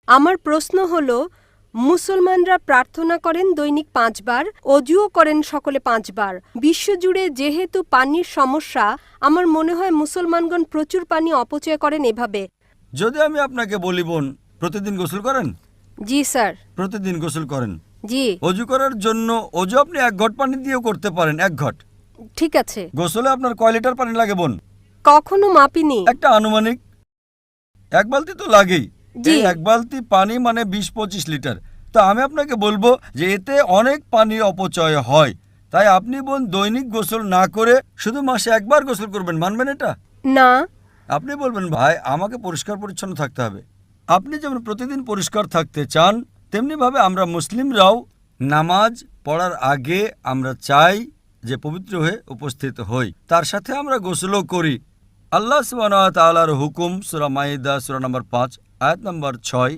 আমার প্রশ্ন হলো, মুসলমানরা প্রার্থনা করেন দৈনিক 5 বার, অজুও করেন সকলে 5 বার। বিশ্বজুড়ে যেহেতু পানির সমস্যা, আমার মনে হয় মুসলমানগণ প্রচুর পানি অপচয় করেন এভাবে। যদি আমি আপনাকে বলি বোন, প্রতিদিন গোসল করেন? জি স্যার। প্রতিদিন গোসল করেন? জি। অজু করার জন্য অজু আপনি 1 ঘট পানি দিয়েও করতে পারেন, 1 ঘট। ঠিক আছে। গোসলে আপনার কয় লিটার পানি লাগে বোন? কখনো মাপিনি। একটা আনুমানিক 1 বালতি তো লাগেই। জি। এই 1 বালতি পানি মানে 20-25 লিটার। তো আমি আপনাকে বলবো যে এতে অনেক পানির অপচয় হয়। তাই আপনি বোন দৈনিক গোসল না করে শুধু মাসে 1 বার গোসল করবেন, মানবেন এটা? না। আপনি বলবেন ভাই আমাকে পরিষ্কার পরিচ্ছন্ন থাকতে হবে। আপনি যেমন প্রতিদিন পরিষ্কার থাকতে চান, তেমনিভাবে আমরা মুসলিমরাও নামাজ পড়ার আগে আমরা চাই যে পবিত্র হয়ে উপস্থিত হই, তার সাথে আমরা গোসলও করি। আল্লাহ সুবহানাহু ওয়া তাআলার হুকুম সূরা মাইদা সূরা নম্বর 5 আয়াত নম্বর 6